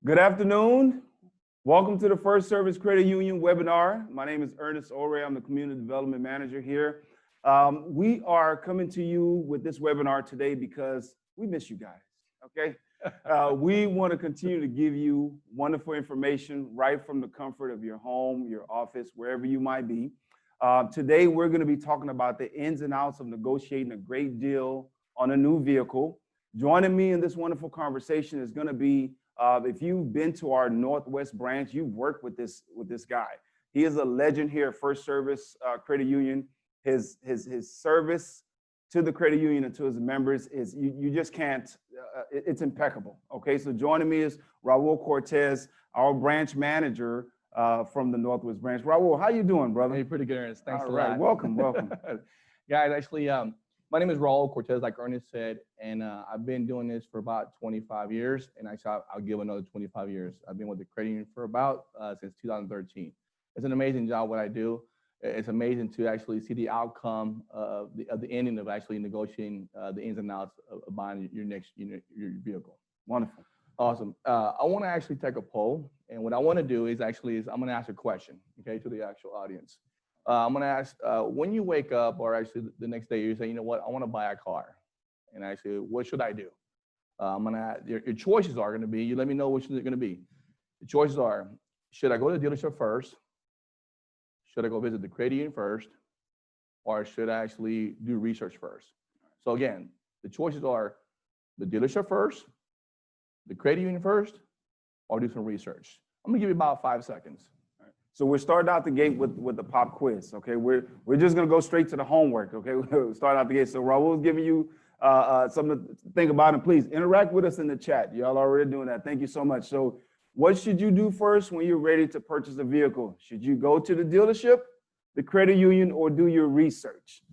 Good afternoon. Welcome to the First Service Credit Union webinar. My name is Ernest Orieh. I'm the Community Development Manager here. We are coming to you with this webinar today because we miss you guys, okay? We want to continue to give you wonderful information right from the comfort of your home, your office, wherever you might be. Today, we're going to be talking about the ins and outs of negotiating a great deal on a new vehicle. Joining me in this wonderful conversation is going to be if you've been to our Northwest branch, you've worked with this guy. He is a legend here at First Service Credit Union. His service to the credit union and to his members is you just can't. It's impeccable. Okay, so joining me is Raoul Cortes, our branch manager from the Northwest branch. Raoul, how you doing, brother? Hey, pretty good, Ernest. Thanks All a right, lot. welcome. Guys, actually, my name is Raoul Cortes, like Ernest said, and I've been doing this for about 25 years, and actually, I'll give another 25 years. I've been with the credit union for about since 2013. It's an amazing job what I do. It's amazing to actually see the outcome of the ending of actually negotiating the ins and outs of buying your vehicle. Wonderful. Awesome. I want to actually take a poll, and what I want to do is I'm going to ask a question, okay, to the actual audience. I'm going to ask, when you wake up, or actually the next day, you say, you know what, I want to buy a car. And I say, what should I do? I'm going to ask, your choices are going to be, you let me know which they're going to be. The choices are, should I go to the dealership first? Should I go visit the credit union first? Or should I actually do research first? So again, the choices are the dealership first, the credit union first, or do some research. I'm going to give you about 5 seconds. So we're starting out the gate with the pop quiz, okay? We're just gonna go straight to the homework, okay? We'll start out the gate. So Raul's giving you something to think about, and please interact with us in the chat. Y'all already doing that. Thank you so much. So what should you do first when you're ready to purchase a vehicle? Should you go to the dealership, the credit union, or do your research?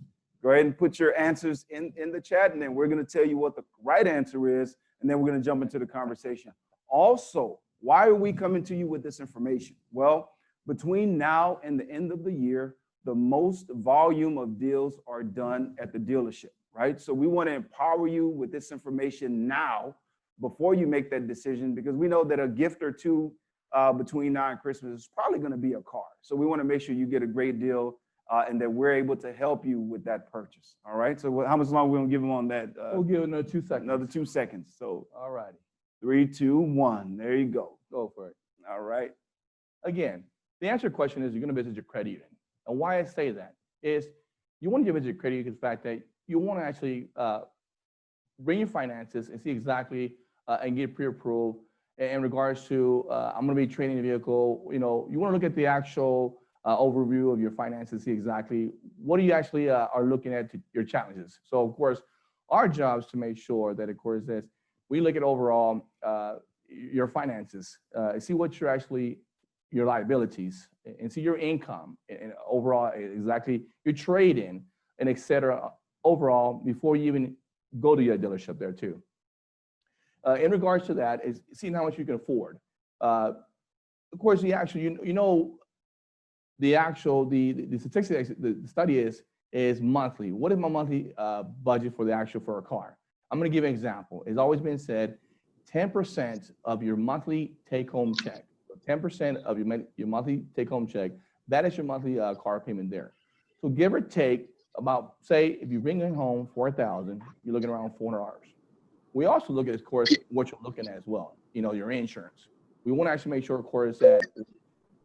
Go ahead and put your answers in the chat, and then we're gonna tell you what the right answer is, and then we're gonna jump into the conversation. Also, why are we coming to you with this information? Well, between now and the end of the year, the most volume of deals are done at the dealership, right? So we want to empower you with this information now before you make that decision, because we know that a gift or two between now and Christmas is probably going to be a car. So we want to make sure you get a great deal and that we're able to help you with that purchase. All right. So how much longer are we going to give them on that? We'll give another 2 seconds. Another 2 seconds. So, all righty. 3, 2, 1. There you go. Go for it. All right. Again, the answer to the question is you're going to visit your credit union. And why I say that is you want to visit your credit union because the fact that you want to actually bring your finances and see exactly and get pre-approved in regards to I'm going to be trading the vehicle. You know, you want to look at the actual overview of your finances, see exactly what you actually are looking at your challenges. So of course, our job is to make sure that, of course, that we look at overall your finances, see what you're actually your liabilities, and see your income and overall exactly your trade-in and et cetera overall before you even go to your dealership there too. In regards to that is seeing how much you can afford. Of course, the actual, the statistics, the study is monthly. What is my monthly budget for a car? I'm going to give an example. It's always been said, 10% of your monthly take-home check. 10% of your monthly take-home check, that is your monthly car payment there. So give or take about, say, if you bring in home $4,000, you're looking around $400. We also look at, of course, what you're looking at as well. You know, your insurance. We want to actually make sure, of course, that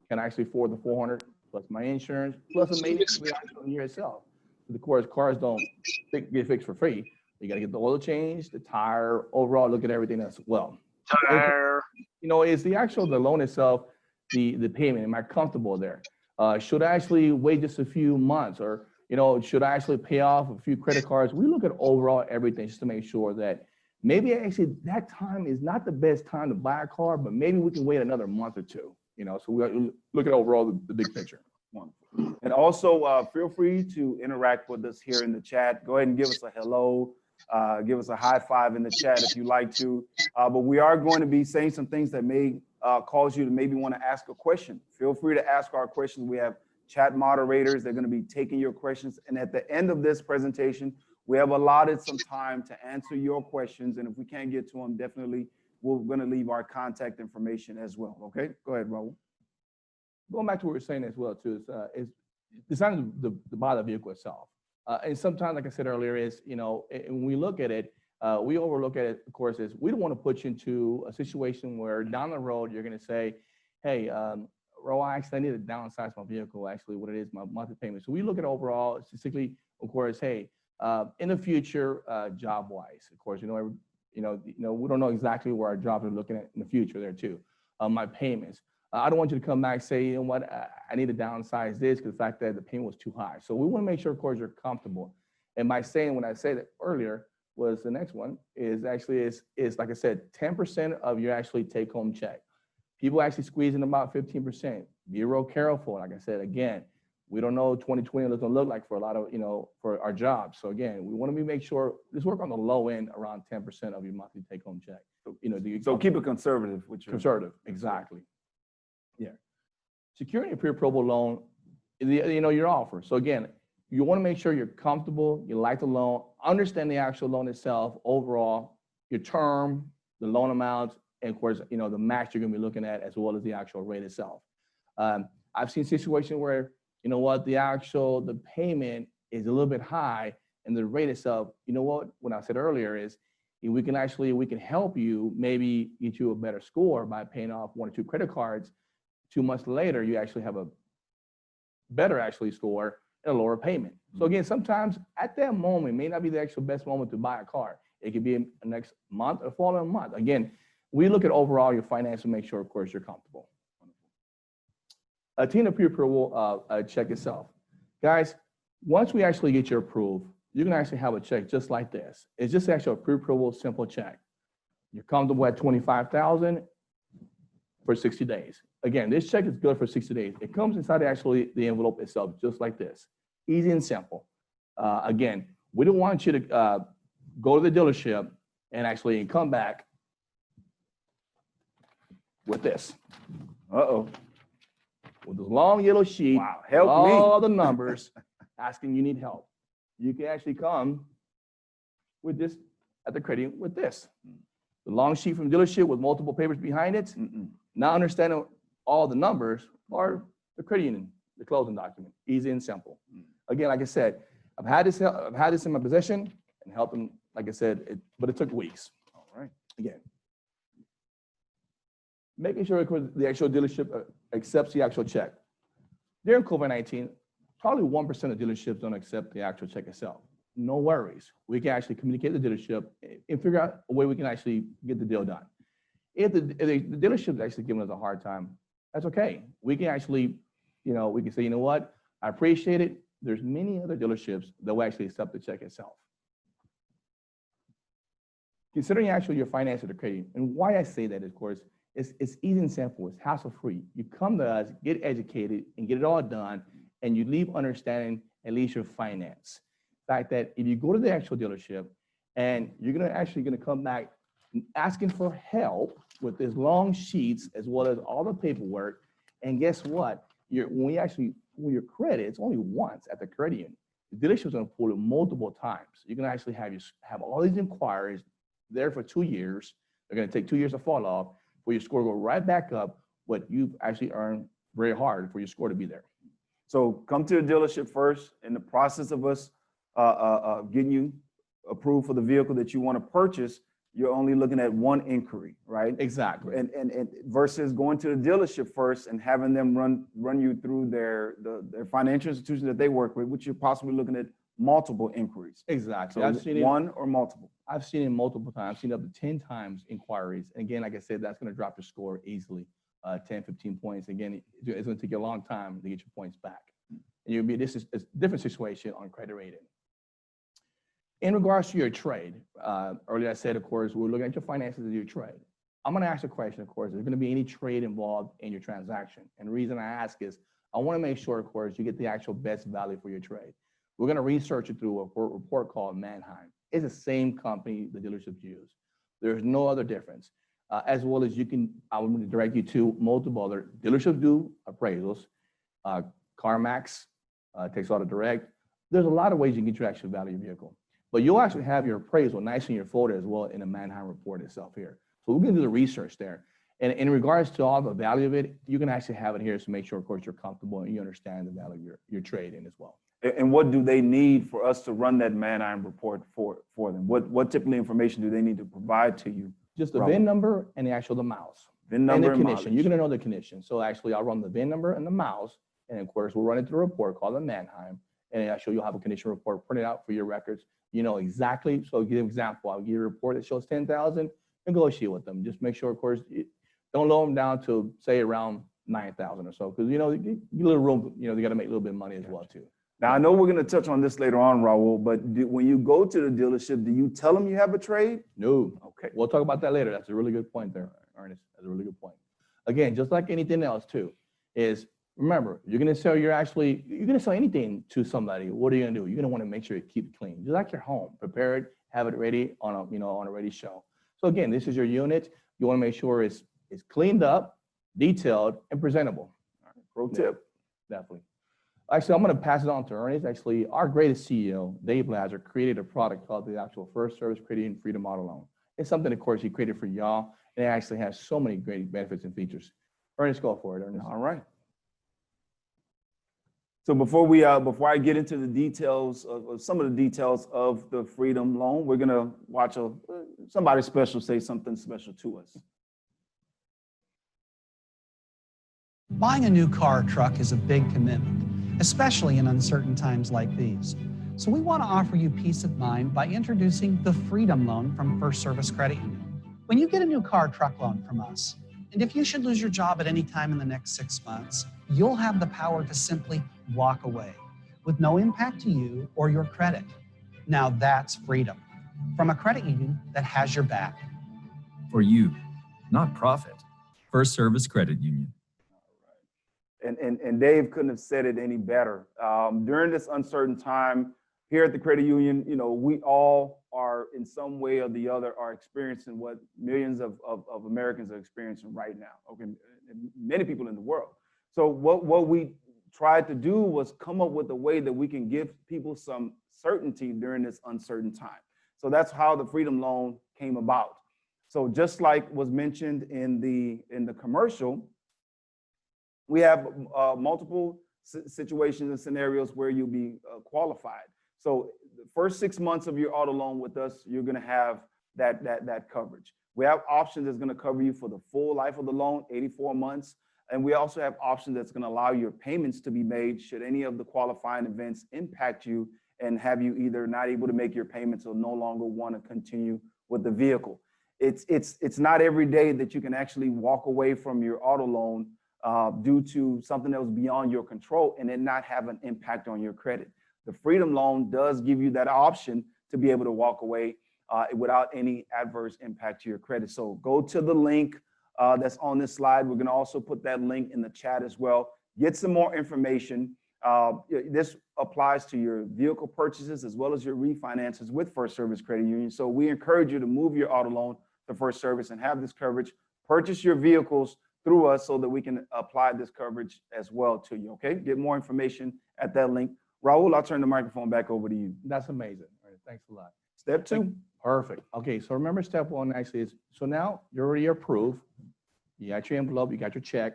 can actually afford the $400 plus my insurance plus a maintenance the actual year itself. But of course, cars don't get fixed for free. You got to get the oil change, the tire, overall look at everything as well. Tire. You know, is the loan itself, the payment, am I comfortable there? Should I actually wait just a few months, or, you know, should I actually pay off a few credit cards? We look at overall everything just to make sure that maybe actually that time is not the best time to buy a car, but maybe we can wait another month or two, you know, so we look at overall the big picture. Wonderful. And also feel free to interact with us here in the chat. Go ahead and give us a hello. Give us a high five in the chat if you like to. But we are going to be saying some things that may cause you to maybe want to ask a question. Feel free to ask our questions. We have chat moderators. They're going to be taking your questions. And at the end of this presentation, we have allotted some time to answer your questions. And if we can't get to them, definitely we're going to leave our contact information as well. Okay, go ahead, Raoul. Going back to what we were saying as well, too, is designing to buy the vehicle itself. And sometimes, like I said earlier, is, when we look at it, we overlook at it, of course, is we don't want to put you into a situation where down the road you're going to say, hey, Raoul, actually, I need to downsize my vehicle, actually, what it is, my monthly payment. So we look at overall, statistically, of course, hey, in the future, job-wise, of course, we don't know exactly where our jobs are looking at in the future there, too. My payments. I don't want you to come back and say, you know what, I need to downsize this because the fact that the payment was too high. So we want to make sure, of course, you're comfortable. And by saying, when I said it earlier, was the next one is actually is like I said, 10% of your actually take home check. People actually squeezing about 15%. Be real careful. Like I said, again, we don't know 2020 what it's going to look like for a lot of, for our jobs. So again, we want to make sure, let's work on the low end around 10% of your monthly take home check. So keep it conservative. Conservative, exactly. Yeah. Securing a pre-approval loan, your offer. So again, you want to make sure you're comfortable, you like the loan, understand the actual loan itself, overall, your term, the loan amount, and of course, the max you're going to be looking at as well as the actual rate itself. I've seen situations where, the payment is a little bit high and the rate itself, what I said earlier is, we can help you maybe get you a better score by paying off 1 or 2 credit cards. 2 months later, you actually have a better score and a lower payment. So again, sometimes at that moment, it may not be the actual best moment to buy a car. It could be in the next month or following month. Again, we look at overall your finance and make sure, of course, you're comfortable. Obtain a pre-approval check itself. Guys, once we actually get you approved, you can actually have a check just like this. It's just actually a pre-approval simple check. You're comfortable at $25,000 for 60 days. Again, this check is good for 60 days. It comes inside actually the envelope itself, just like this. Easy and simple. Again, we don't want you to go to the dealership and actually come back with this. Uh-oh. With this long yellow sheet, wow, help with me. all the numbers, asking you need help. You can actually come with this at the credit with this. The long sheet from the dealership with multiple papers behind it. Not understanding all the numbers or the credit union, the closing document. Easy and simple. Again, like I said, I've had this in my possession and helped them, like I said, but it took weeks. All right. Again, making sure the actual dealership accepts the actual check. During COVID-19, probably 1% of dealerships don't accept the actual check itself. No worries. We can actually communicate with the dealership and figure out a way we can actually get the deal done. If the dealership is actually giving us a hard time, that's okay. We can actually, we can say, you know what, I appreciate it. There's many other dealerships that will actually accept the check itself. Considering actually your finance or the credit, and why I say that, of course, it's easy and simple. It's hassle-free. You come to us, get educated, and get it all done, and you leave understanding at least your finance. The fact that if you go to the actual dealership and you're gonna come back asking for help with these long sheets as well as all the paperwork, and guess what? When your credit, it's only once at the credit union. The dealership is going to pull it multiple times. You can actually have all these inquiries there for 2 years. They're going to take 2 years to fall off for your score to go right back up, what you've actually earned very hard for your score to be there. So come to the dealership first. In the process of us getting you approved for the vehicle that you want to purchase, you're only looking at one inquiry, right? Exactly. And versus going to the dealership first and having them run you through their financial institution that they work with, which you're possibly looking at multiple inquiries. Exactly. So I've seen one or multiple. I've seen it multiple times. I've seen up to 10 times inquiries. And again, like I said, that's going to drop your score easily, 10, 15 points. Again, it's going to take you a long time to get your points back. And this is a different situation on credit rating. In regards to your trade, earlier I said, of course, we're looking at your finances of your trade. I'm going to ask a question, of course, is there going to be any trade involved in your transaction? And the reason I ask is I want to make sure, of course, you get the actual best value for your trade. We're going to research it through a report called Manheim. It's the same company the dealerships use. There's no other difference. As well as I want to direct you to multiple other dealerships do appraisals. CarMax takes auto direct. There's a lot of ways you can get your actual value of your vehicle. But you'll actually have your appraisal nice in your folder as well in the Manheim report itself here. So we're going to do the research there. And in regards to all the value of it, you can actually have it here to make sure, of course, you're comfortable and you understand the value of your trade in as well. And what do they need for us to run that man-iron report for them? What typical information do they need to provide to you? Just the VIN number and the mouse. VIN number and the and condition. You're going to know the condition. So actually, I'll run the VIN number and the mouse. And of course, we'll run it through a report called the Mannheim. And actually, you'll have a condition report printed out for your records. You know exactly. So I'll give you an example. I'll give you a report that shows 10,000. Negotiate with them. Just make sure, of course, don't lower them down to, say, around 9,000 or so. Because, you know, you get a little room, you know, they got to make a little bit of money as well, too. Now, I know we're going to touch on this later on, Raoul, but when you go to the dealership, do you tell them you have a trade? No. Okay. We'll talk about that later. That's a really good point there, Ernest. That's a really good point. Again, just like anything else, too, is remember, you're going to sell anything to somebody. What are you going to do? You're going to want to make sure you keep it clean. Just like your home, prepare it, have it ready on a ready show. So again, this is your unit. You want to make sure it's cleaned up, detailed, and presentable. All right, pro tip. Definitely. Actually, I'm going to pass it on to Ernest. Actually, our greatest CEO, Dave Lazar, created a product called the actual First Service Credit Union Freedom Auto Loan. It's something, of course, he created for y'all, and it actually has so many great benefits and features. Ernest, go for it, Ernest. All right. So before I get into the details of some of the details of the Freedom Loan, we're going to watch somebody special say something special to us. Buying a new car or truck is a big commitment, especially in uncertain times like these. So we want to offer you peace of mind by introducing the Freedom Loan from First Service Credit Union. When you get a new car or truck loan from us, and if you should lose your job at any time in the next 6 months, you'll have the power to simply walk away with no impact to you or your credit. Now that's freedom from a credit union that has your back. For you, not profit. First Service Credit Union. And Dave couldn't have said it any better. During this uncertain time here at the credit union, you know, we all are in some way or the other are experiencing what millions of Americans are experiencing right now. Okay, and many people in the world. So what we tried to do was come up with a way that we can give people some certainty during this uncertain time. So that's how the Freedom Loan came about. So just like was mentioned in the commercial, we have multiple situations and scenarios where you'll be qualified. So the first 6 months of your auto loan with us, you're going to have that coverage. We have options that's going to cover you for the full life of the loan, 84 months. And we also have options that's going to allow your payments to be made should any of the qualifying events impact you and have you either not able to make your payments or no longer want to continue with the vehicle. It's not every day that you can actually walk away from your auto loan due to something that was beyond your control and it not have an impact on your credit. The Freedom Loan does give you that option to be able to walk away without any adverse impact to your credit. So go to the link that's on this slide. We're going to also put that link in the chat as well. Get some more information. This applies to your vehicle purchases as well as your refinances with First Service Credit Union. So we encourage you to move your auto loan to First Service and have this coverage. Purchase your vehicles through us so that we can apply this coverage as well to you, okay? Get more information at that link. Raoul, I'll turn the microphone back over to you. That's amazing. All right, thanks a lot. Step two. Perfect. Okay, so remember step one actually is, so now you're already approved. You got your envelope, you got your check.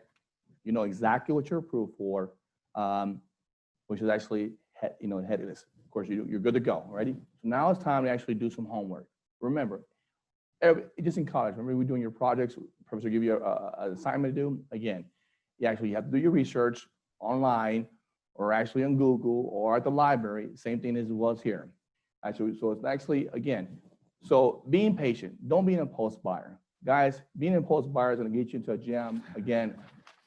You know exactly what you're approved for, which is actually, headless. Of course, you're good to go, ready? So now it's time to actually do some homework. Remember, just in college, remember we're doing your projects, professor give you an assignment to do. Again, you have to do your research online or actually on Google or at the library, same thing as it was here. Actually, so it's actually, again, so being patient, don't be an impulse buyer. Guys, being an impulse buyer is gonna get you into a jam, again,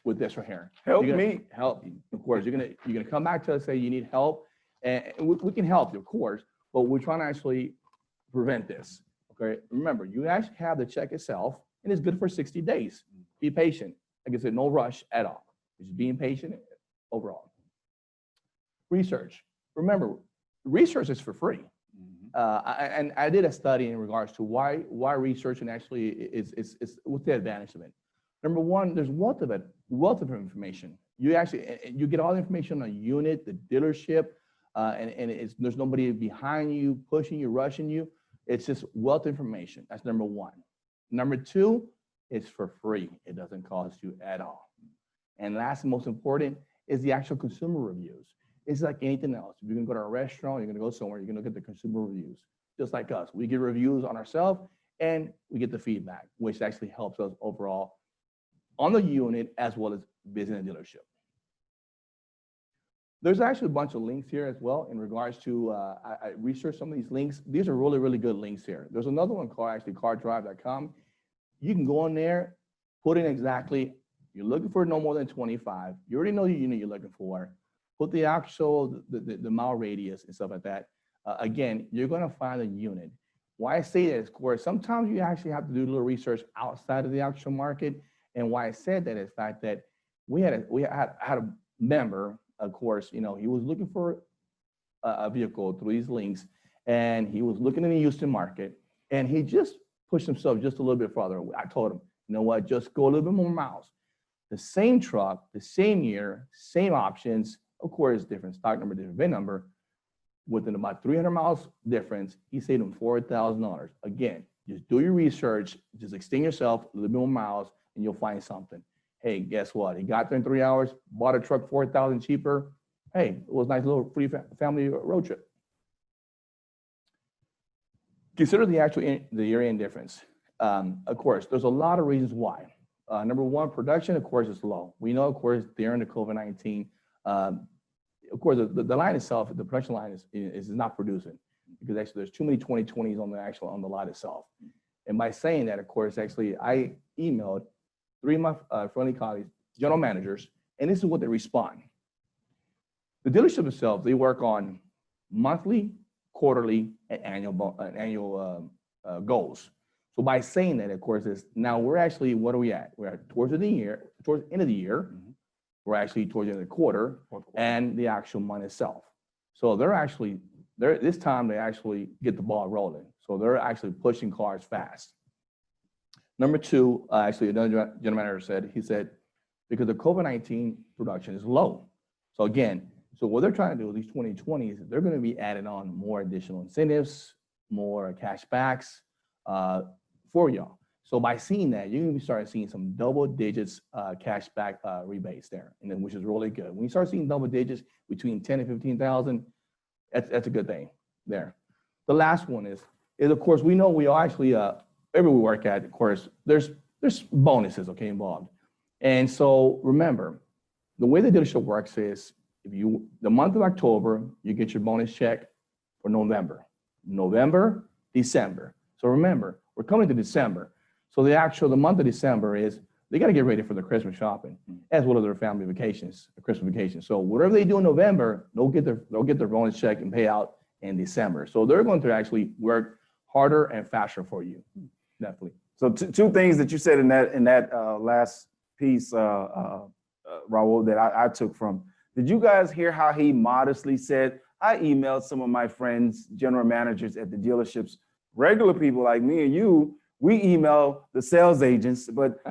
with this right here. Help me. Help you, of course. You're gonna come back to us, say you need help, and we can help you, of course, but we're trying to actually prevent this, okay? Remember, you actually have the check itself, and it's good for 60 days. Be patient. Like I said, no rush at all. Just being patient overall. Research. Remember, research is for free. And I did a study in regards to why research and actually is what's the advantage of it. Number one, there's wealth of information. You get all the information on a unit, the dealership, and there's nobody behind you, pushing you, rushing you. It's just wealth information. That's number one. Number two, it's for free. It doesn't cost you at all. And last and most important is the actual consumer reviews. It's like anything else. If you're gonna go to a restaurant, you're gonna go somewhere, you're gonna look at the consumer reviews. Just like us, we get reviews on ourselves and we get the feedback, which actually helps us overall on the unit as well as visiting a dealership. There's actually a bunch of links here as well in regards to, I researched some of these links. These are really, really good links here. There's another one called actually cardrive.com. You can go on there, put in exactly, you're looking for no more than 25. You already know the unit you're looking for. Put the actual, the mile radius and stuff like that. Again, you're gonna find a unit. Why I say that is, of course, sometimes you actually have to do a little research outside of the actual market. And why I said that is the fact that we had a member, of course, you know, he was looking for a vehicle through these links, and he was looking in the Houston market, and he just pushed himself just a little bit farther. I told him, you know what, just go a little bit more miles. The same truck, the same year, same options, of course, different stock number, different VIN number. Within about 300 miles difference, he saved him $4,000. Again, just do your research, just extend yourself a little bit more miles, and you'll find something. Hey, guess what? He got there in 3 hours, bought a truck $4,000 cheaper. Hey, it was a nice little free family road trip. Consider the actual the year-end difference. Of course, there's a lot of reasons why. Number one, production, of course, is low. We know, of course, during the COVID-19, of course, the line itself, the production line is not producing because actually there's too many 2020s on the lot itself. And by saying that, of course, actually I emailed 3 of my friendly colleagues, general managers, and this is what they respond. The dealership itself, they work on monthly, quarterly, and annual goals. So by saying that, of course, is now we're actually, what are we at? We're at towards the end of the year. Mm-hmm. We're actually towards the end of the quarter, and the actual month itself. So this time they actually get the ball rolling. So they're actually pushing cars fast. Number two, actually another general manager said, he said, because the COVID-19 production is low. So again, so what they're trying to do with these 2020s, they're going to be adding on more additional incentives, more cash backs for y'all. So by seeing that, you're going to start seeing some double digits cash back rebates there, and then, which is really good. When you start seeing double digits between 10 and 15,000, that's a good thing there. The last one is of course, we know we all actually, everywhere we work at, of course, there's bonuses, okay, involved. And so remember, the way the dealership works is the month of October, you get your bonus check for November, December. So remember, we're coming to December. So the month of December is, they got to get ready for the Christmas shopping, as well as their family vacations, the Christmas vacation. So whatever they do in November, they'll get their bonus check and pay out in December. So they're going to actually work harder and faster for you, definitely. So two things that you said in that last piece, Raoul, that I took from. Did you guys hear how he modestly said, I emailed some of my friends, general managers at the dealerships, regular people like me and you, we email the sales agents, but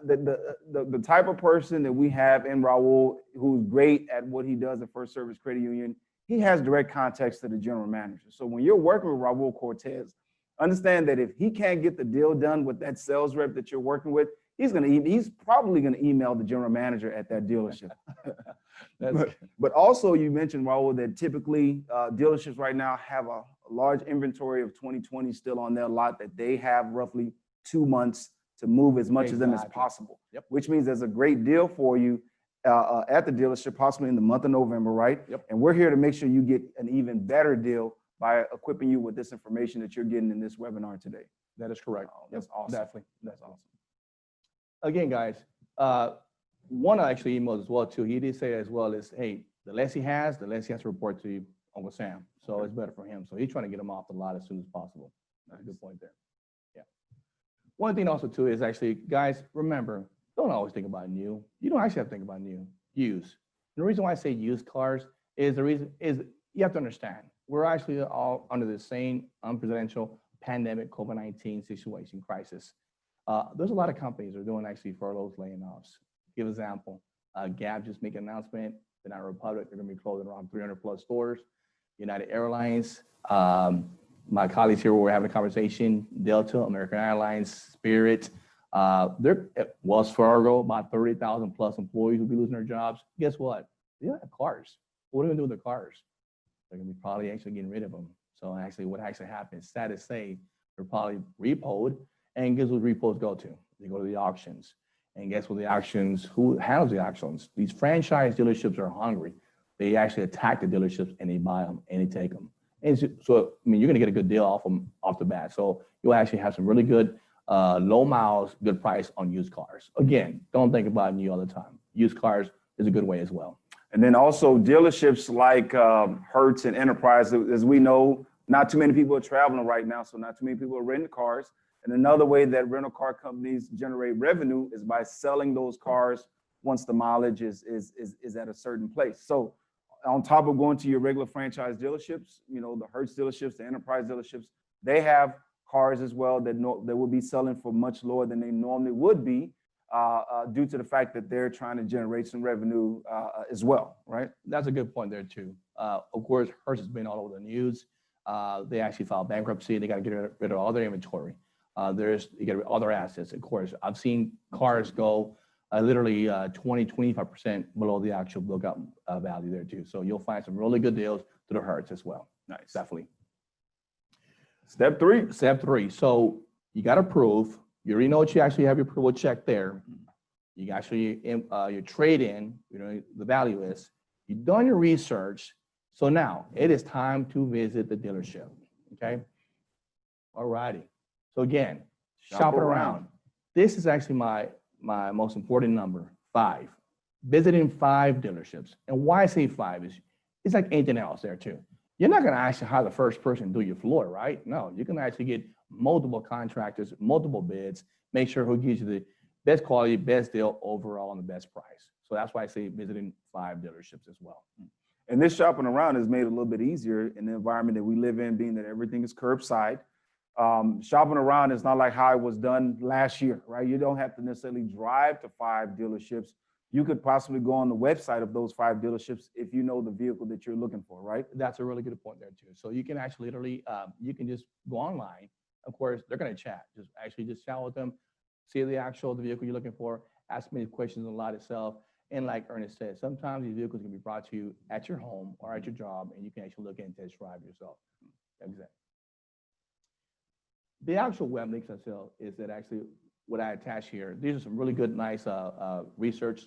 the type of person that we have in Raoul, who's great at what he does at First Service Credit Union, he has direct contacts to the general manager. So when you're working with Raoul Cortes, understand that if he can't get the deal done with that sales rep that you're working with, he's probably gonna email the general manager at that dealership. But also you mentioned, Raoul, that typically dealerships right now have a large inventory of 2020 still on their lot that they have roughly 2 months to move as much of them as possible. Yep. Which means there's a great deal for you at the dealership, possibly in the month of November, right? Yep. And we're here to make sure you get an even better deal by equipping you with this information that you're getting in this webinar today. That is correct. That's awesome. Definitely. That's awesome. Again, guys, one actually emailed as well too. He did say as well as, hey, the less he has to report to Uncle Sam. So it's better for him. So he's trying to get him off the lot as soon as possible. That's a good point there. Yeah. One thing also too is actually, guys, remember, don't always think about new. You don't actually have to think about new. Used. And the reason why I say used cars is you have to understand, we're actually all under the same unprecedented pandemic COVID-19 situation crisis. There's a lot of companies that are doing actually furloughs, laying offs. Give example, Gap just made an announcement. Banana Republic, they're going to be closing around 300 plus stores. United Airlines, my colleagues here were having a conversation, Delta, American Airlines, Spirit, they're at Wells Fargo, about 30,000 plus employees will be losing their jobs. Guess what? They don't have cars. What are they gonna do with their cars? They're gonna be probably actually getting rid of them. So actually what actually happens, sad to say, they're probably repoed, and guess what repos go to? They go to the auctions. And guess what the auctions, who handles the auctions? These franchise dealerships are hungry. They actually attack the dealerships and they buy them and they take them. And so, I mean, you're gonna get a good deal off them off the bat. So you'll actually have some really good low miles, good price on used cars. Again, don't think about new all the time. Used cars is a good way as well. And then also dealerships like Hertz and Enterprise, as we know, not too many people are traveling right now, so not too many people are renting cars. And another way that rental car companies generate revenue is by selling those cars once the mileage is at a certain place. So on top of going to your regular franchise dealerships, you know, the Hertz dealerships, the Enterprise dealerships, they have cars as well that will be selling for much lower than they normally would be due to the fact that they're trying to generate some revenue as well, right? That's a good point there too. Of course, Hertz has been all over the news. They actually filed bankruptcy. They got to get rid of all their inventory. You got to get rid of all their assets. Of course, I've seen cars go literally 20-25% below the actual book value there too. So you'll find some really good deals through the Hertz as well. Nice. Definitely. Step three. Step three. So you got to prove. You already know what you actually have your approval check there. You actually your trade in. You know the value is. You've done your research. So now it is time to visit the dealership. Okay. All righty. So again, shopping around. This is actually my most important number, 5. Visiting 5 dealerships. And why I say 5 is it's like anything else there too. You're not going to actually hire the first person to do your floor, right? No, you can actually get multiple contractors, multiple bids, make sure who gives you the best quality, best deal overall, and the best price. So that's why I say visiting 5 dealerships as well. And this shopping around is made a little bit easier in the environment that we live in, being that everything is curbside. Shopping around is not like how it was done last year, right? You don't have to necessarily drive to 5 dealerships. You could possibly go on the website of those 5 dealerships if you know the vehicle that you're looking for, right? That's a really good point there too. So you can actually literally, you can just go online. Of course, they're going to chat. Just chat with them, see the vehicle you're looking for, ask me questions on the lot itself. And like Ernest said, sometimes these vehicles can be brought to you at your home or at your job, and you can actually look and test drive yourself. Exactly. The actual web links themselves is that actually what I attach here. These are some really good, nice research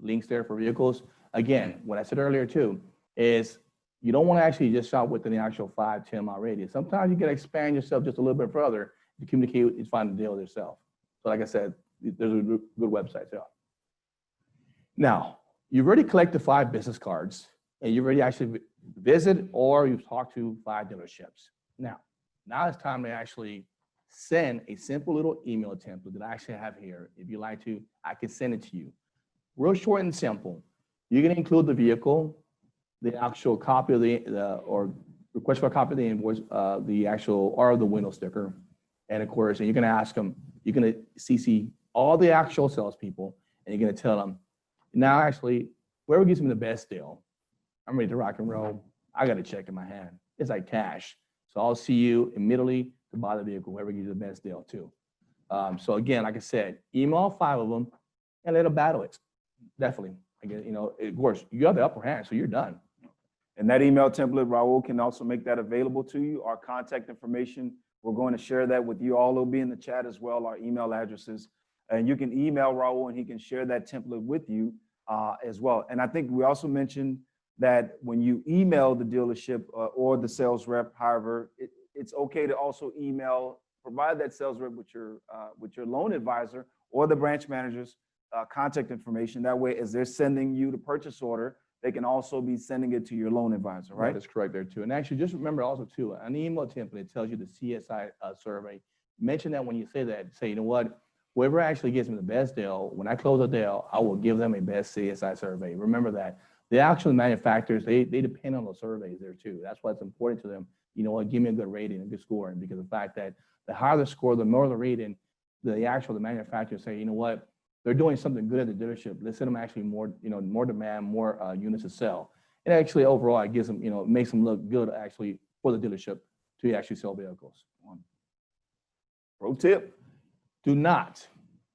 links there for vehicles. Again, what I said earlier too is you don't want to actually just shop within the actual 5-10 mile radius. Sometimes you got to expand yourself just a little bit further to communicate and find the deal yourself. So like I said, there's a good websites there. Now, you've already collected 5 business cards and you've already actually visited or you've talked to 5 dealerships. Now it's time to actually send a simple little email template that I actually have here. If you like to, I can send it to you. Real short and simple. You can include the vehicle, the actual copy of or request for a copy of the invoice, the actual or the window sticker, and of course, and you're going to ask them. You're going to CC all the actual salespeople, and you're going to tell them, now actually, whoever gives me the best deal, I'm ready to rock and roll. I got a check in my hand. It's like cash. So I'll see you immediately to buy the vehicle, whoever gives you the best deal too. So again, like I said, email 5 of them and let them battle it. Definitely. Again, you know, of course, you have the upper hand, so you're done. And that email template, Raoul can also make that available to you. Our contact information, we're going to share that with you. All will be in the chat as well, our email addresses. And you can email Raoul and he can share that template with you as well. And I think we also mentioned that when you email the dealership or the sales rep, however, it's okay to also provide that sales rep with your loan advisor or the branch manager's contact information. That way, as they're sending you the purchase order, they can also be sending it to your loan advisor, right? That is correct there too. And actually, just remember also too, an email template tells you the CSI survey. Mention that when you say that, say, you know what, whoever actually gives me the best deal, when I close a deal, I will give them a best CSI survey. Remember that. The actual manufacturers, they depend on those surveys there too. That's why it's important to them. You know what, give me a good rating, a good score. And because of the fact that the higher the score, the more the rating, the manufacturers say, you know what, they're doing something good at the dealership. Let's send them actually more, you know, more demand, more units to sell. And actually overall, it gives them, you know, it makes them look good actually for the dealership to actually sell vehicles. Pro tip. Do not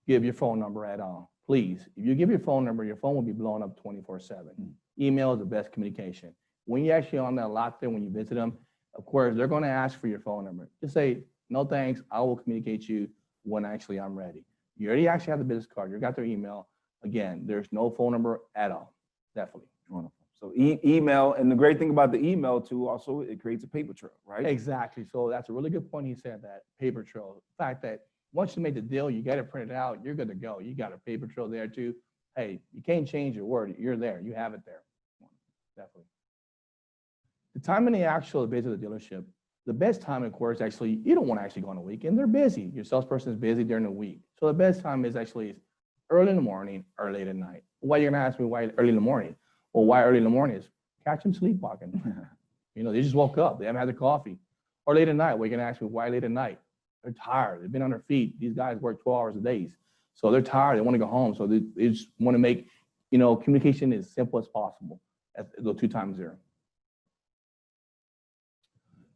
give your phone number at all. Please, if you give your phone number, your phone will be blown up 24/7. Email is the best communication. When you're actually on that lot there, when you visit them, of course, they're going to ask for your phone number. Just say, no thanks, I will communicate you when actually I'm ready. You already actually have the business card. You got their email. Again, there's no phone number at all. Definitely. Wonderful. So email, and the great thing about the email too, also it creates a paper trail, right? Exactly. So that's a really good point. He said that paper trail. The fact that once you make the deal, you got it printed out, you're good to go. You got a paper trail there too. Hey, you can't change your word. You're there. You have it there. Definitely. The time in the actual visit of the dealership, the best time, of course, actually, you don't want to actually go on a weekend. They're busy. Your salesperson is busy during the week. So the best time is actually early in the morning or late at night. Why you're going to ask me why early in the morning? Well, why early in the morning is catch them sleepwalking. You know, they just woke up. They haven't had their coffee. Or late at night. Well, you're going to ask me why late at night? They're tired. They've been on their feet. These guys work 12 hours a day. So they're tired. They want to go home. So they just want to make, you know, communication as simple as possible at the 2 times 0.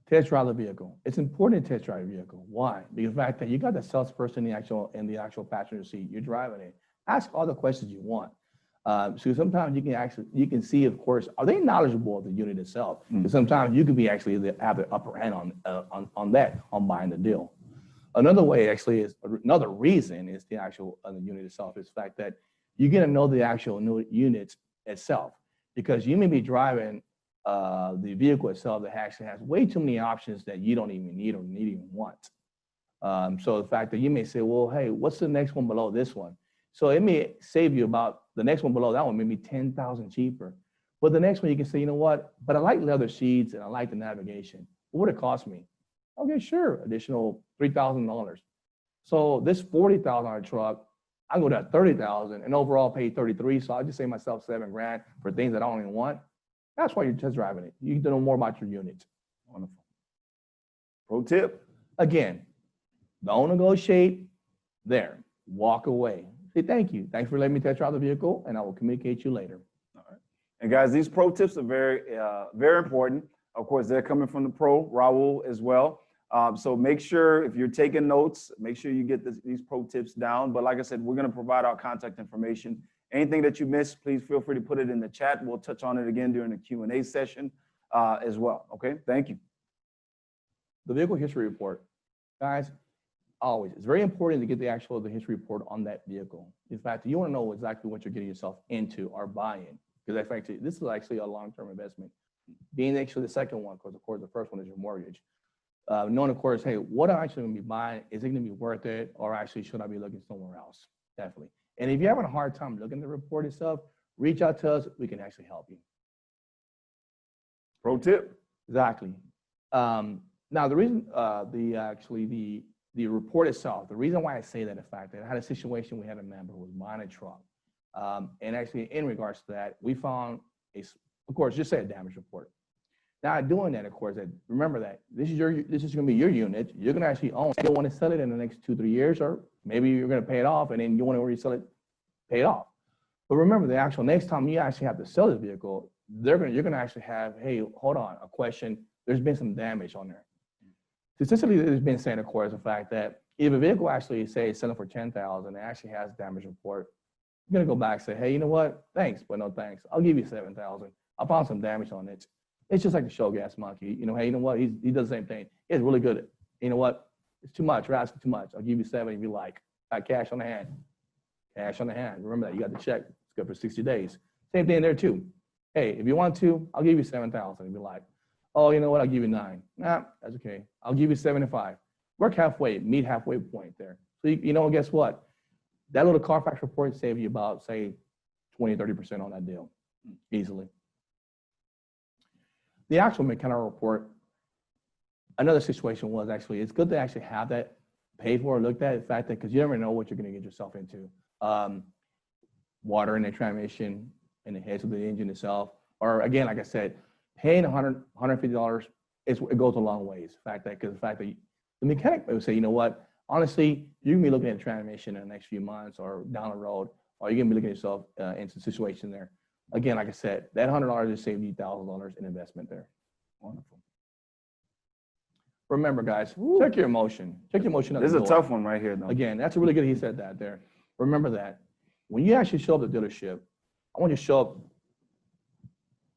Test drive the vehicle. It's important to test drive the vehicle. Why? Because the fact that you got the salesperson in the actual passenger seat, you're driving it. Ask all the questions you want. So sometimes you can see, of course, are they knowledgeable of the unit itself? Because sometimes you could be actually have the upper hand on buying the deal. Another way actually is another reason is the actual the unit itself is the fact that you get to know the actual unit itself, because you may be driving the vehicle itself that actually has way too many options that you don't even need or even want. So the fact that you may say, well, hey, what's the next one below this one? So it may save you about the next one below that one, maybe $10,000 cheaper. But the next one you can say, you know what? But I like leather seats and I like the navigation. What would it cost me? Okay, sure, additional $3,000. So this $40,000 truck, I go to $30,000 and overall pay $33,000. So I just save myself $7,000 for things that I don't even want. That's why you're test driving it. You need to know more about your unit. Wonderful. Pro tip. Again, don't negotiate there. Walk away. Say thank you. Thanks for letting me test drive the vehicle, and I will communicate you later. All right. And guys, these pro tips are very important. Of course, they're coming from the pro, Raoul, as well. So make sure if you're taking notes, make sure you get these pro tips down. But like I said, we're going to provide our contact information. Anything that you missed, please feel free to put it in the chat. We'll touch on it again during the Q&A session as well. Okay, thank you. The vehicle history report. Guys, always, it's very important to get the history report on that vehicle. In fact, you want to know exactly what you're getting yourself into or buying, because this is actually a long-term investment. Being actually the second one, because of course the first one is your mortgage. Knowing, of course, hey, what am I actually going to be buying? Is it going to be worth it, or actually should I be looking somewhere else? Definitely. And if you're having a hard time looking at the report itself, reach out to us. We can actually help you. Pro tip. Exactly. Now, the reason the report itself, the reason why I say that, in fact, that I had a situation, we had a member who was buying a truck. And actually, in regards to that, we found of course, just say a damage report. Now, doing that, of course, remember that this is going to be your unit. You're going to actually own. You don't want to sell it in the next 2-3 years, or maybe you're going to pay it off, and then you want to resell it, pay it off. But remember, the actual next time you actually have to sell the vehicle, you're going to actually have, hey, hold on, a question. There's been some damage on there. Statistically, there's been saying, of course, the fact that if a vehicle actually say is selling for $10,000 and it actually has damage report, you're going to go back and say, hey, you know what? Thanks, but no thanks. I'll give you $7,000. I found some damage on it. It's just like the show gas monkey. You know, hey, you know what? He does the same thing. It's really good. You know what? It's too much. You're asking too much. I'll give you $7 if you like. Got cash on the hand. Cash on the hand. Remember that. You got the check. It's good for 60 days. Same thing there too. Hey, if you want to, I'll give you $7,000 if you like. Oh, you know what? I'll give you $9. Nah, that's okay. I'll give you $7,500. Work halfway. Meet halfway point there. So you know, guess what? That little Carfax report saved you about, say, 20-30% on that deal easily. The actual mechanical report, another situation was actually, it's good to actually have that paid for or looked at, in fact, because you never know what you're going to get yourself into. Water in the transmission, in the heads of the engine itself, or again, like I said, paying $100, $150, it goes a long ways. Because the fact that the mechanic would say, you know what, honestly, you're going to be looking at the transmission in the next few months or down the road, or you're going to be looking at yourself into a situation there. Again, like I said, that $100 just saved you $1,000 in investment there. Wonderful. Remember, guys, check your emotion. Check your emotion. This is a tough one right here, though. Again, that's a really good. He said that there. Remember that when you actually show up at the dealership, I want you to show up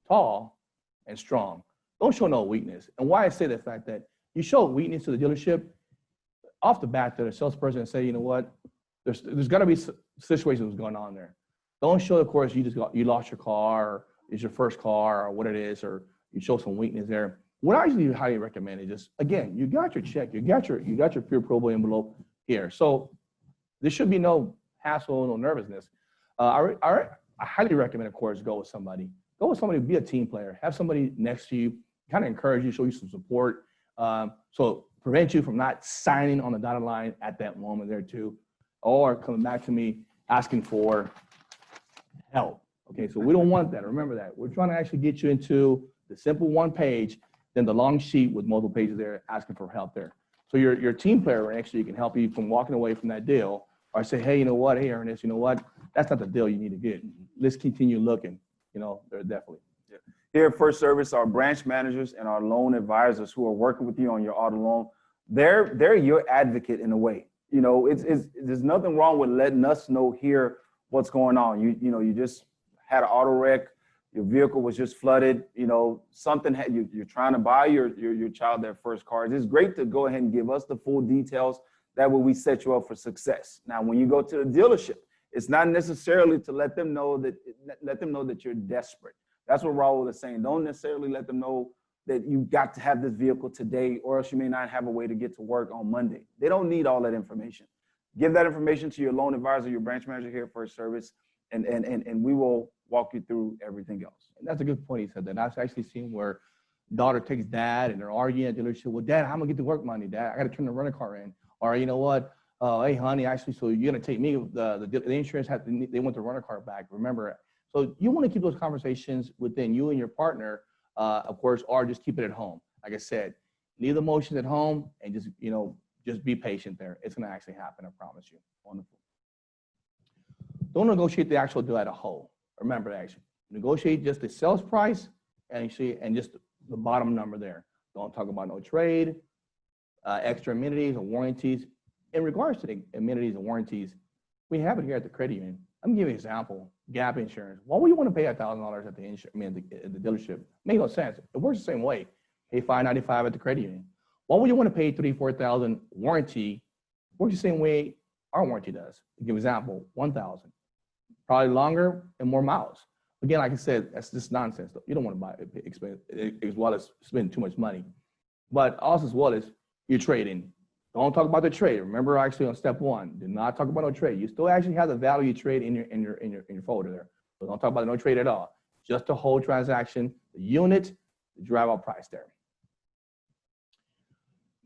tall and strong. Don't show no weakness. And why I say the fact that you show weakness to the dealership, off the bat, the salesperson say, you know what, there's got to be situations going on there. Don't show, of course, you lost your car, or it's your first car, or what it is, or you show some weakness there. What I usually highly recommend is just, again, you got your check, you got your pre-approval envelope here. So there should be no hassle, no nervousness. I highly recommend, of course, go with somebody. Go with somebody, be a team player. Have somebody next to you, kind of encourage you, show you some support. So prevent you from not signing on the dotted line at that moment there too, or coming back to me asking for help. Okay, so we don't want that. Remember that. We're trying to actually get you into the simple one page, then the long sheet with multiple pages there asking for help there. So your team player actually can help you from walking away from that deal, or say, hey, you know what? Hey, Ernest, you know what? That's not the deal you need to get. Let's continue looking. You know, they're definitely. Yeah. Here at First Service, our branch managers and our loan advisors who are working with you on your auto loan, they're your advocate in a way. You know, there's nothing wrong with letting us know here what's going on. You know, you just had an auto wreck, your vehicle was just flooded. You know, something you're trying to buy your child their first car. It's great to go ahead and give us the full details. That way we set you up for success. Now, when you go to the dealership, it's not necessarily to let them know that you're desperate. That's what Raoul is saying. Don't necessarily let them know that you got to have this vehicle today, or else you may not have a way to get to work on Monday. They don't need all that information. Give that information to your loan advisor, your branch manager here at First Service, and we will walk you through everything else. And that's a good point. He said that. I've actually seen where daughter takes dad and they're arguing at the dealership. Well, Dad, how am I gonna get to work Monday? Dad, I got to turn the rental car in. Or you know what? Hey, honey, actually, so you're gonna take me. The insurance they want the rental car back. Remember, so you want to keep those conversations within you and your partner, of course, or just keep it at home. Like I said, leave the emotions at home and just be patient there. It's gonna actually happen. I promise you. Wonderful. Don't negotiate the actual deal at a whole. Remember, actually, negotiate just the sales price and just the bottom number there. Don't talk about no trade, extra amenities or warranties. In regards to the amenities and warranties, we have it here at the credit union. I'm gonna give you an example. Gap insurance. Why would you want to pay $1,000 at the dealership? Make no sense. It works the same way. Pay $595 at the credit union. Why would you want to pay $3,000-4,000 warranty? Works the same way our warranty does. To give an example, $1,000. Probably longer and more miles. Again, like I said, that's just nonsense. You don't want to buy it as well as spend too much money. But also as well as your trading. Don't talk about the trade. Remember, actually on step one, do not talk about no trade. You still actually have the value you trade in your folder there. So don't talk about no trade at all. Just the whole transaction, the unit, the drive out price there.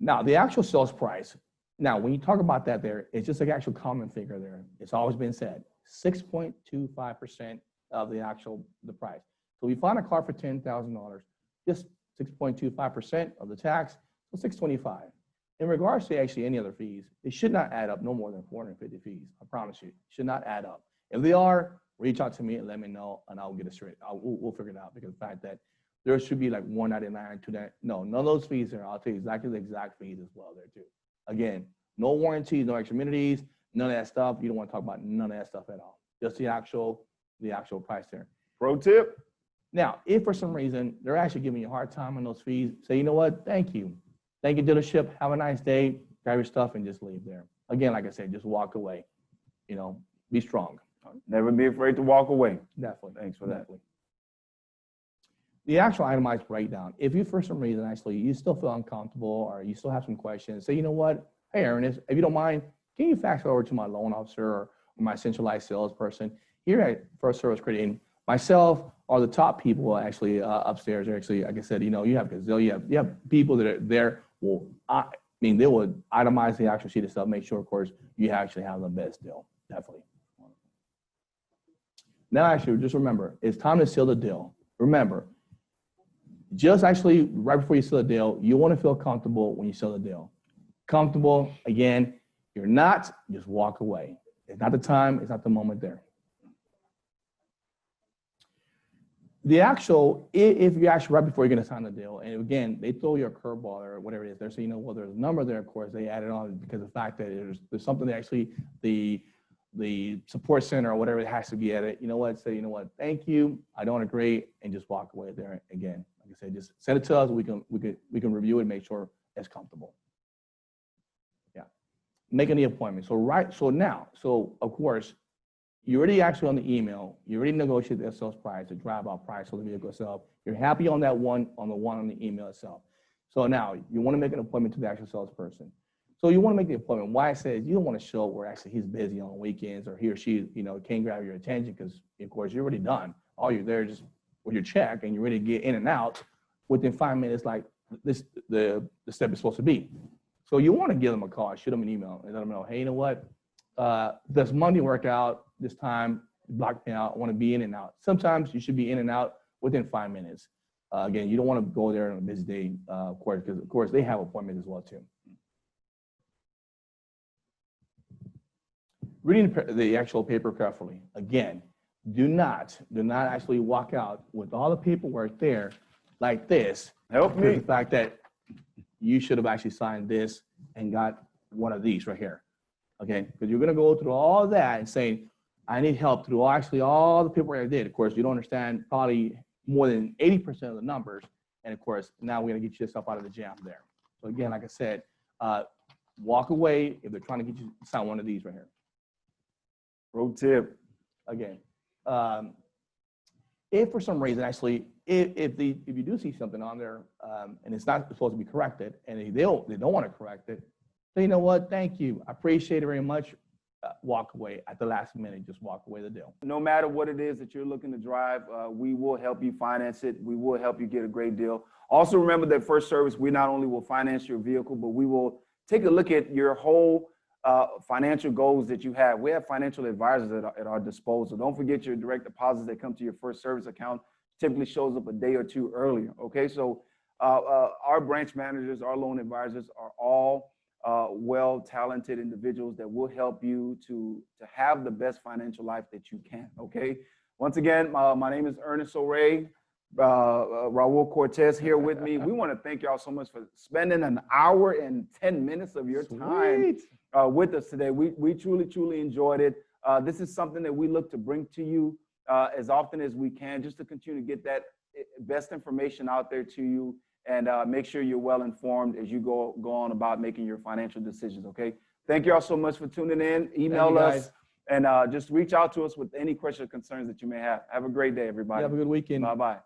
Now, the actual sales price. Now, when you talk about that there, it's just like actual common figure there. It's always been said, 6.25% of the price. So we find a car for $10,000, just 6.25% of the tax, so $625. In regards to actually any other fees, it should not add up no more than 450 fees. I promise you, it should not add up. If they are, reach out to me and let me know, and I'll get it straight. We'll figure it out, because the fact that there should be like $199, $299. No, none of those fees there. I'll tell you exactly the exact fees as well there too. Again, no warranties, no extra amenities, none of that stuff. You don't want to talk about none of that stuff at all. Just the actual price there. Pro tip. Now, if for some reason they're actually giving you a hard time on those fees, say, you know what? Thank you. Thank you, dealership. Have a nice day. Grab your stuff and just leave there. Again, like I said, just walk away. You know, be strong. Never be afraid to walk away. Definitely. Thanks for that. Definitely. The actual itemized breakdown. If you, for some reason, actually, you still feel uncomfortable or you still have some questions, say, you know what? Hey, Ernest, if you don't mind, can you fax it over to my loan officer or my centralized salesperson? Here at First Service Credit Union, myself are the top people actually upstairs. Actually, like I said, you know, you have Gazelle, you have people that are there. Well, they would itemize the actual sheet of stuff, make sure, of course, you actually have the best deal. Definitely. Now, actually, just remember, it's time to seal the deal. Remember, just actually right before you seal the deal, you want to feel comfortable when you seal the deal. Comfortable, again, you're not, just walk away. It's not the time, it's not the moment there. The actual, if you actually, right before you're gonna sign the deal, and again, they throw you a curveball or whatever it is, they're saying, you know, well, there's a number there, of course, they added on because of the fact that there's something that actually the support center or whatever it has to be added, you know what, say, you know what, thank you, I don't agree, and just walk away there. Again, like I said, just send it to us, we can review it and make sure it's comfortable. Yeah, making the appointment. So now, of course, you already actually on the email, you already negotiated the sales price, the drive-out price of the vehicle itself. You're happy on that one, on the email itself. So now you want to make an appointment to the actual salesperson. So you want to make the appointment. Why I say is you don't want to show where actually he's busy on weekends or he or she, you know, can't grab your attention because, of course, you're already done. All you're there just with your check and you're ready to get in and out within 5 minutes, like the step is supposed to be. So you want to give them a call, shoot them an email, and let them know, hey, you know what? Does Monday work out? This time, block me out. I want to be in and out. Sometimes you should be in and out within 5 minutes. Again, you don't want to go there on a busy day, of course, because of course they have appointments as well too. Reading the actual paper carefully. Again, do not actually walk out with all the paperwork there like this. Help me. The fact that you should have actually signed this and got one of these right here. Okay, because you're going to go through all that and saying, I need help through actually all the paperwork I did. Of course, you don't understand probably more than 80% of the numbers. And of course, now we're going to get yourself out of the jam there. So again, like I said, walk away if they're trying to get you to sign one of these right here. Pro tip. Again, if for some reason, actually, if you do see something on there and it's not supposed to be corrected and they don't want to correct it, so you know what, thank you, I appreciate it very much. Walk away at the last minute, just walk away the deal. No matter what it is that you're looking to drive, we will help you finance it. We will help you get a great deal. Also remember that First Service, we not only will finance your vehicle, but we will take a look at your whole financial goals that you have. We have financial advisors at our disposal. Don't forget your direct deposits that come to your First Service account typically shows up a day or two earlier. Okay, so our branch managers, our loan advisors are all well-talented individuals that will help you to have the best financial life that you can, okay? Once again, my name is Ernest Orieh, Raoul Cortes here with me. We want to thank y'all so much for spending an hour and 10 minutes of your time with us today. We truly enjoyed it. This is something that we look to bring to you as often as we can, just to continue to get that best information out there to you, and make sure you're well informed as you go on about making your financial decisions, okay? Thank you all so much for tuning in. Email us and just reach out to us with any questions or concerns that you may have. Have a great day, everybody. Have a good weekend. Bye-bye.